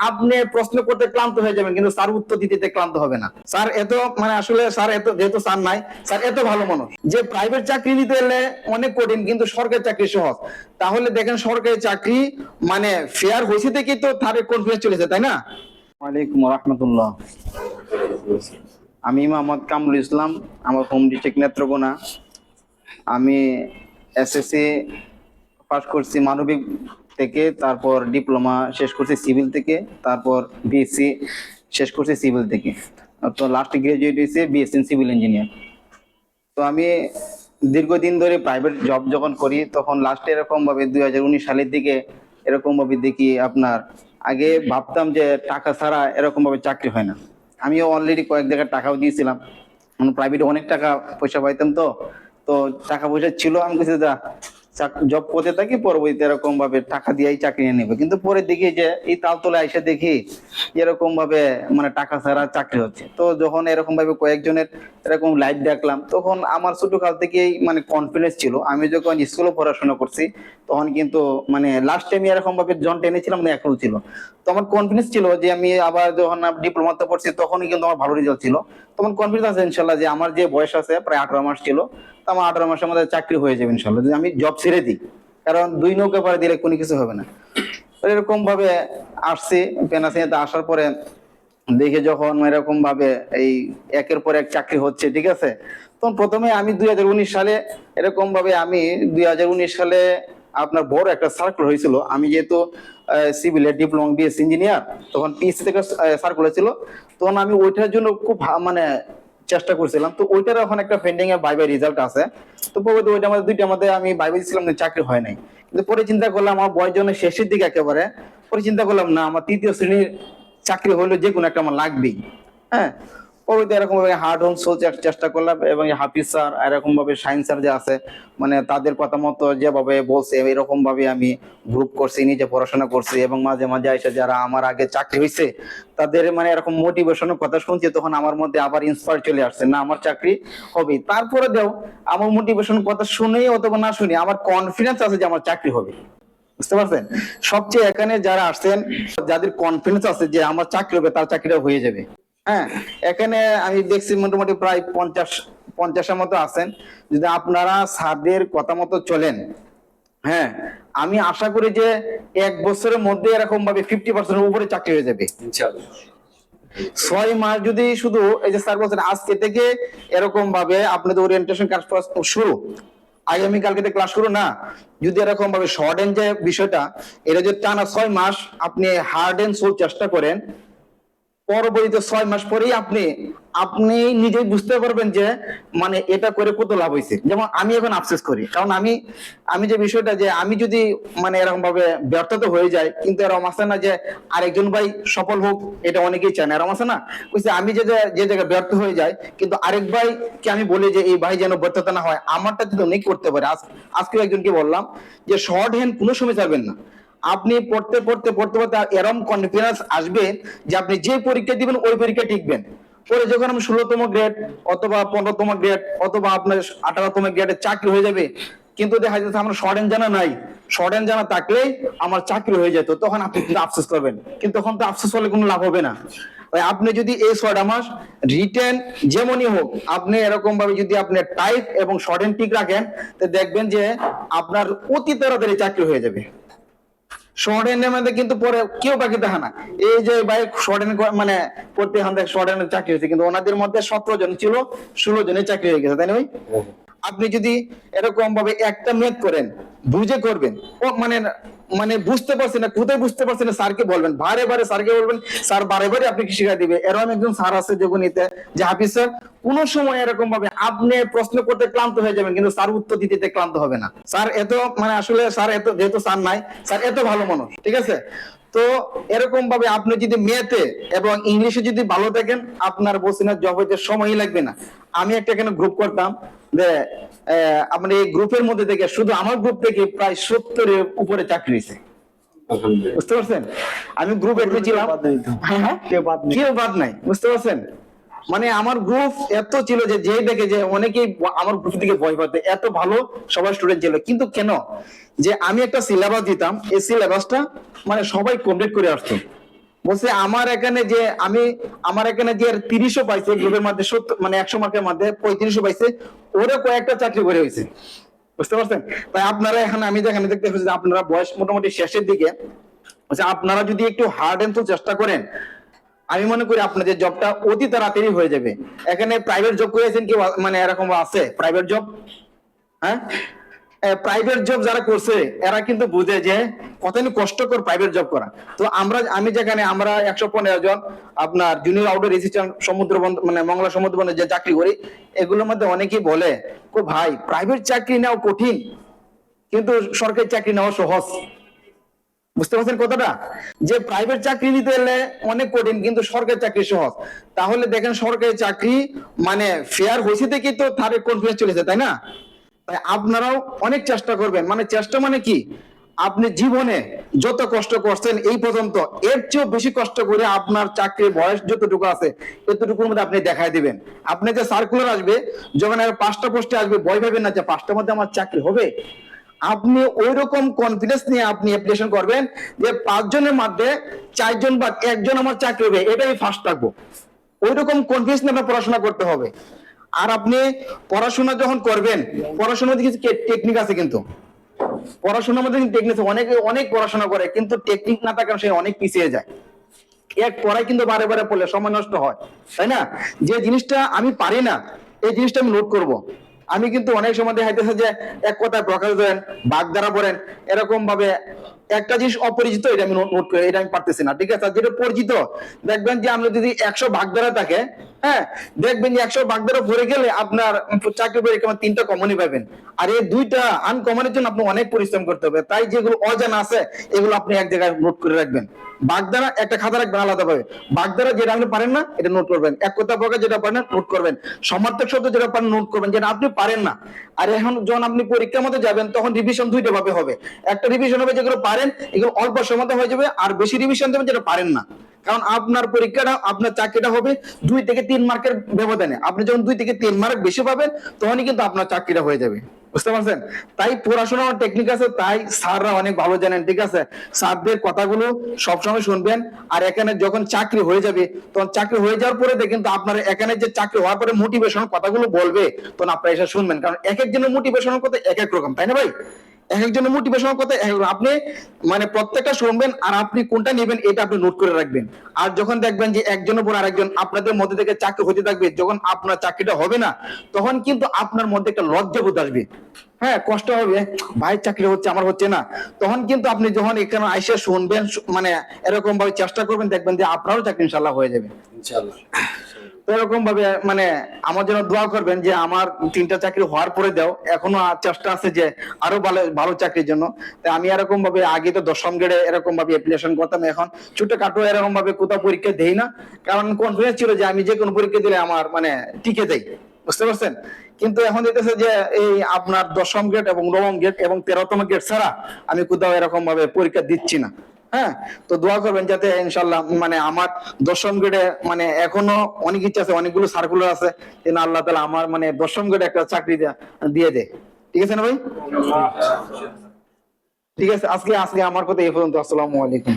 আপনি প্রশ্ন করতে ক্লান্ত হয়ে যাবেন, কিন্তু স্যার উত্তর দিতে ক্লান্ত হবে না। স্যার এত মানে আসলে স্যার এত যেহেতু স্যার নাই, স্যার এত ভালো মানুষ যে প্রাইভেট চাকরি নিতে এলে অনেক কঠিন, কিন্তু সরকারি চাকরি সহজ। তাহলে দেখেন সরকারি চাকরি মানে ফেয়ার হয়েছে দেখি তো তাদের কনফিডেন্স চলেছে, তাই না? ওয়ালাইকুম রহমতুল্লাহ। আমি মোহাম্মদ কামরুল ইসলাম, আমার হোম ডিস্ট্রিক্ট নেত্রকোনা। আমি এসএসসি পাস করছি মানবিক থেকে, তারপর ডিপ্লোমা শেষ করছি সিভিল থেকে, তারপর বিএসসি শেষ করছি সিভিল থেকে, তো লাস্ট গ্রাজুয়েট হয়েছে বিএসসি সিভিল ইঞ্জিনিয়ার। তো আমি দীর্ঘদিন ধরে প্রাইভেট জব যখন করি, তখন লাস্টে এরকম ভাবে 2019 সালের দিকে এরকম ভাবে দেখি আপনার, আগে ভাবতাম যে টাকা ছাড়া এরকম ভাবে চাকরি হয় না। আমিও অলরেডি কয়েক জায়গায় টাকাও দিয়েছিলাম, প্রাইভেটে অনেক টাকা পয়সা পাইতাম, তো তো টাকা পয়সা ছিল, আমি কিছু জব করতে থাকি, পরবর্তীতে এরকম ভাবে টাকা দিয়েই চাকরি নিয়ে নেবো। কিন্তু পরে দেখি যে এই তালতলে এসে দেখি এরকম ভাবে মানে টাকা ছাড়া চাকরি হচ্ছে। তো যখন এরকম ভাবে কয়েকজনের এরকম লাইভ দেখলাম, তখন আমার ছোটকাল থেকেই মানে কনফিডেন্স ছিল। আমি যখন স্কুলে পড়াশোনা করছি, তখন কিন্তু মানে লাস্ট টাইম এরকম ভাবে জন টেনেছিলাম না, এখনো ছিল। তো আমার কনফিডেন্স ছিল যে আমি আবার যখন ডিপ্লোমাতে পড়ছি, তখনই কিন্তু আমার ভালো রেজাল্ট ছিল। তখন কনফিডেন্স আছে ইনশাল্লাহ যে আমার যে বয়স আছে প্রায় 18 মাস ছিল, তো আমার 18 মাসের মধ্যে চাকরি হয়ে যাবে ইনশাল্লাহ, যদি আমি জব ছেড়ে দিই। কারণ দুই নৌকা পাড়ে দিলে কোনো কিছু হবে না। এরকম ভাবে আসছি, পেনাসিয়াতে আসার পরে দেখে যখন এরকম ভাবে এই একের পর এক চাকরি হচ্ছে, ঠিক আছে। তখন প্রথমে আমি 2019 সালে এরকম ভাবে, আমি 2019 সালে আপনার বড় একটা সার্কুলার হয়েছিল। আমি যেহেতু সিভিলের ডিপ্লোমা বিএসসি ইঞ্জিনিয়ার, তখন পিএসসি থেকে সার্কুলার ছিল, তখন আমি ওইটার জন্য খুব মানে চেষ্টা করছিলাম। তো ওইটার এখন একটা পেন্ডিং এ বাই বাই রেজাল্ট আছে। তো পরবর্তী ওইটা আমাদের দুইটা মধ্যে আমি বাই বাই ছিলাম, চাকরি হয় নাই। কিন্তু পরে চিন্তা করলাম আমার বয়স জন্য শেষের দিকে একেবারে, পরে চিন্তা করলাম না, আমার তৃতীয় শ্রেণীর চাকরি হইলো যে কোনো একটা আমার লাগবেই। হ্যাঁ, পরবর্তী এরকম ভাবে হার্ড হোম সোল চেষ্টা করলাম, এবং হাফিজ স্যার এরকম ভাবে সায়েন্স স্যার যে আছে, মানে তাদের কথা মতো যেভাবে বলছে এরকম ভাবে আমি গ্রুপ করছি, নিজে পড়াশোনা করছি, এবং মাঝে মাঝে এসে যারা আমার আগে চাকরি হয়েছে তাদের মানে এরকম মোটিভেশনের কথা শুনছি, তখন আমার মধ্যে আবার ইন্সপায়ার চলে আসছে, না আমার চাকরি হবে। তারপরে দেও আমার মোটিভেশন কথা শুনেই অথবা না শুনে আমার কনফিডেন্স আছে যে আমার চাকরি হবে। বুঝতে পারছেন? সবচেয়ে এখানে যারা আসছেন, যাদের কনফিডেন্স আছে যে আমার চাকরি হবে, তার চাকরিটা হয়ে যাবে। হ্যাঁ, এখানে আমি দেখছি মোটামুটি প্রায় 50-50-এর মতো আছেন। যদি আপনারা স্যারদের কথা মতো চলেন, হ্যাঁ, আমি আশা করি যে 1 বছরের মধ্যে এরকম ভাবে 50% উপরে চাকরি হয়ে যাবে ইনশাআল্লাহ। 6 মাস যদি শুধু এই যে স্যার বলছেন আজকে থেকে এরকম ভাবে আপনাদের ওরিয়েন্টেশন ক্লাস শুরু, আগামীকালকে থেকে ক্লাস শুরু না, যদি এরকম ভাবে শর্ট এন্ড যে বিষয়টা, এটা যদি টানা 6 মাস আপনি হার্ড এন্ড সোল চেষ্টা করেন, পরবর্তীতে 6 মাস পরেই আপনি আপনি নিজেই বুঝতে পারবেন যে মানে এটা করে কত লাভ হয়েছে। যেমন আমি এখন আফসোস করি, কারণ আমি আমি যে বিষয়টা যে আমি যদি মানে এরকম ভাবে ব্যর্থতা হয়ে যায়, কিন্তু এরকম আছে না যে আরেকজন ভাই সফল হোক, এটা অনেকেই চায় না, এরকম আছে না, বুঝছে আমি যে যে জায়গায় ব্যর্থ হয়ে যায়, কিন্তু আরেক ভাইকে আমি বলি যে এই ভাই যেন ব্যর্থতা না হয়, আমারটা যদি অনেক করতে পারে। আজকে একজনকে বললাম যে শর্ট হ্যান্ড কোনো সময় চাইবেন না। আপনি পড়তে পড়তে পড়তে পড়তে এরকম কনফিডেন্স আসবে যে আপনি যে পরীক্ষা দিবেন ওই পরীক্ষা টিকবেন। পরে যখন আমি 16তম গ্রেড অথবা 15তম গ্রেড অথবা আপনার 18তম গ্রেডের চাকরি হয়ে যাবে, কিন্তু দেখা যাচ্ছে আমার শর্ট হ্যান্ড জানা নাই, শর্ট হ্যান্ড জানা থাকলেই আমার চাকরি হয়ে যেত, তখন আপনি কিন্তু আফসোস করবেন। কিন্তু তখন তো আফসোস হলে কোনো লাভ হবে না। আপনি যদি এই 6টা মাস রিটেন যেমনই হোক, আপনি এরকম ভাবে যদি আপনি টাইপ এবং শর্ট হ্যান্ড ঠিক রাখেন, তো দেখবেন যে আপনার অতি তাড়াতাড়ি চাকরি হয়ে যাবে। শর্ট হ্যান্ডের মধ্যে কিন্তু পরে কেউ বাকি থাকে না। এই যে ভাই শর্ট হ্যান্ড মানে পড়তে শর্ট হ্যান্ডের চাকরি হয়েছে, কিন্তু ওনাদের মধ্যে 17 জন ছিল, 16 জনের চাকরি হয়ে গেছে, তাই না ভাই? আপনি যদি এরকম ভাবে একটা মেথ করেন, বুঝে করবেন, ও মানে মানে বুঝতে পারছেন না, কোথায় বুঝতে পারছেন না, স্যারকে বলবেন, বারে বারে স্যারকে বলবেন, স্যার বারে বারে আপনাকে শিখাই দিবে। এরকম একজন স্যার আছে যোগনীতে, যে হাফিজ স্যার, কোন সময় এরকম ভাবে আপনি প্রশ্ন করতে ক্লান্ত হয়ে যাবেন, কিন্তু স্যার উত্তর দিতে ক্লান্ত হবে না। স্যার এত মানে আসলে স্যার এত যেহেতু স্যার নাই, স্যার এত ভালো মানুষ, ঠিক আছে। তো এরকম ভাবে আপনি যদি মেয়েতে এবং ইংলিশে যদি ভালো থাকেন, আপনার বসিনার জব হইতে সময়ই লাগবে না। আমি একটা এখানে গ্রুপ করতাম, যে আপনি এই গ্রুপের মধ্যে থেকে শুধু আমার গ্রুপ থেকে প্রায় 70-এর উপরে চাকরি হয়েছে। বুঝতে পারছেন? আমি গ্রুপ এডমিন ছিলাম, কেউ বাদ নাই, বুঝতে পারছেন? মানে আমার গ্রুপ এত ছিল যে যে দেখে যে অনেকেই আমার গ্রুপ থেকে ভয় পাতে, এত ভালো সবাই স্টুডেন্ট ছিল। কিন্তু কেন, যে আমি একটা সিলেবাস দিতাম, এই সিলেবাসটা মানে সবাই কমপ্লিট করে আসতো। বলছে আমার এখানে যে আমার এখানে যে 30ও পাইছে গ্রুপের মধ্যে 70 মানে 100 মার্কের মধ্যে 35ও পাইছে, ওরে কয়েকটা চাকরি করে হয়েছে। বুঝতে পারছেন? তাই আপনারা এখন আমি যেখানে দেখতে পাচ্ছি যে আপনারা বয়স মোটামুটি শেষের দিকে, আপনারা যদি একটু হার্ড এন্ড চেষ্টা করেন, আমি মনে করি আপনাদের জবটা অতি তাড়াতাড়ি হয়ে যাবে। এখানে প্রাইভেট জব করেছেন কি মানে এরকম আছে প্রাইভেট জব? হ্যাঁ, প্রাইভেট জব যারা করছে এরা কিন্তু বুঝে যে কতদিন কষ্টকর প্রাইভেট জব করা। তো আমি যেখানে আমরা 115 জন আপনার জুনিয়র আউটডোর অ্যাসিস্ট্যান্ট সমুদ্র বন্দর মানে মংলা সমুদ্র বন্দরে যে চাকরি করি, এগুলোর মধ্যে অনেকেই বলে ভাই প্রাইভেট চাকরি নেওয়া কঠিন কিন্তু সরকারি চাকরি নেওয়া সহজ। বুঝতে পারছেন কথাটা? যে প্রাইভেট চাকরি নিতে গেলে অনেক কঠিন কিন্তু সরকারি চাকরি সহজ। তাহলে দেখেন সরকারি চাকরি মানে ফেয়ার হয়েছে দেখি তো তার কনফিডেন্স চলেছে, তাই না? তাই আপনারাও অনেক চেষ্টা করবেন, মানে চেষ্টা মানে কি, আপনি জীবনে যত কষ্ট করছেন এই পর্যন্ত এর চেয়েও বেশি কষ্ট করে আপনার চাকরির বয়স যতটুকু আছে এতটুকুর মধ্যে আপনি দেখাই দিবেন। আপনি যে সার্কুলার আসবে যখন 5টা পোস্টে আসবে, ভয় পাবেন না যে 5টার মধ্যে আমার চাকরি হবে। আপনি ওই রকম কনফিডেন্স নিয়ে আপনি অ্যাপ্লিকেশন করবেন যে 5 জনের মধ্যে 4 জন বা 1 জন আমার চাকরি হবে, এটা আমি ফার্স্ট থাকবো। ওই রকম কনফিডেন্স নিয়ে আপনার পড়াশোনা করতে হবে। আর আপনি পড়াশোনা যখন করবেন, পড়াশোনার মধ্যে কিছু টেকনিক আছে, কিন্তু পড়াশোনার মধ্যে টেকনিক আছে। অনেকে অনেক পড়াশোনা করে কিন্তু টেকনিক না থাকার সে অনেক পিছিয়ে যায়। এক পড়াই কিন্তু বারে বারে পড়লে সময় নষ্ট হয়, তাই না? যে জিনিসটা আমি পারি না এই জিনিসটা আমি নোট করব। আমি কিন্তু অনেক সময় দেখাইতেছে যে এক কথায় প্রকাশ দেন বাগধারা পড়েন, এরকম ভাবে একটা জিনিস অপরিচিত এটা আমি নোট করে এটা আমি পারতেছি না, ঠিক আছে? আর যেটা পরিচিত দেখবেন যে আমরা যদি 100 বাগধারা থাকে, হ্যাঁ, দেখবেন যে 100 বাগধারা ভরে গেলে আপনার চাকরি পরীক্ষা 3টা কমনই পাবেন। আর এই 2টা আনকমনের জন্য আপনি অনেক পরিশ্রম করতে হবে। তাই যেগুলো অজানা আছে এগুলো আপনি এক জায়গায় নোট করে রাখবেন। বাগধারা একটা খাতা রাখবেন আলাদাভাবে। বাগধারা যেটা আপনি পারেন না এটা নোট করবেন, এক কথা প্রকার যেটা পারেন না নোট করবেন, সমার্থক শব্দ যেটা পারেন নোট করবেন, যেটা আপনি পারেন না। আর এখন যখন আপনি পরীক্ষার মধ্যে যাবেন তখন রিভিশন 2টা ভাবে হবে। একটা রিভিশন হবে যেগুলো পারেন এগুলো অল্প সময় হয়ে যাবে, আর বেশি রিভিশন দেবেন যেটা পারেন না। কারণ আপনার পরীক্ষাটা আপনার চাকরিটা হবে 2 থেকে 3 মার্কের ব্যবধানে। আপনি যখন 2 থেকে 3 মার্ক বেশি পাবেন তখনই কিন্তু আপনার চাকরিটা হয়ে যাবে। বুঝতে পারছেন? তাই পড়াশোনার টেকনিক আছে, তাই স্যাররা অনেক ভালো জানেন, ঠিক আছে? স্যারদের কথাগুলো সবসময় শুনবেন। আর এখানে যখন চাকরি হয়ে যাবে তখন চাকরি হয়ে যাওয়ার পরে দেখেন তো আপনার এখানে যে চাকরি হওয়ার পরে মোটিভেশনাল কথাগুলো বলবে তখন আপনারা এসে শুনবেন। কারণ এক একজনের মোটিভেশনাল কথা এক এক রকম, তাই না ভাই? এক একজনের মোটিভেশনাল কথা এক এক রকম। আপনি মানে প্রত্যেকটা শুনবেন আর আপনি কোনটা নেবেন এটা আপনি নোট করে রাখবেন। আর যখন দেখবেন যে একজনের পর আরেকজন আপনাদের মধ্যে থেকে চাকরি হতে থাকবে, যখন আপনার চাকরিটা হবে না তখন কিন্তু আপনার মধ্যে একটা লজ্জাবোধ আসবে। হ্যাঁ, কষ্ট হবে, ভাই চাকরি হচ্ছে আমার হচ্ছে না। তখন কিন্তু আপনি যখন এখানে আইসা শুনবেন মানে এরকম ভাবে চেষ্টা করবেন, দেখবেন যে আপনারও চাকরি ইনশাআল্লাহ হয়ে যাবে ইনশাআল্লাহ। তো এরকম ভাবে মানে আমার জন্য দোয়া করবেন যে আমার 3টা চাকরি হওয়ার পরে দাও, এখনো চেষ্টা আছে যে আরো ভালো ভালো চাকরির জন্য। তাই আমি এরকম ভাবে আগে তো 10ম গ্রেডে এরকম ভাবে অ্যাপ্লিকেশন করতাম, এখন ছোটখাটো এরকম ভাবে কোথাও পরীক্ষা দেই না। কারণ কনফিডেন্স ছিল যে আমি যে কোনো পরীক্ষা দিলে আমার মানে টিকে যাই। বুঝতে পারছেন? কিন্তু এখন দেখতেছে যে এই আপনার 10ম গ্রেড এবং 9ম গ্রেড এবং 13তম গ্রেড ছাড়া আমি কোথাও এরকম ভাবে পরীক্ষা দিচ্ছি না। হ্যাঁ, তো দোয়া করবেন যাতে ইনশাআল্লাহ মানে আমার 10ম গ্রেডে মানে এখনো অনেক ইচ্ছা আছে, অনেকগুলো সার্কুলার আছে, যেন আল্লাহ তাআলা আমার মানে 10ম গ্রেডে একটা চাকরি দিয়ে দেয়। ঠিক আছে না ভাই? ঠিক আছে, আজকে আমার কথা এই পর্যন্ত। আসসালামু আলাইকুম।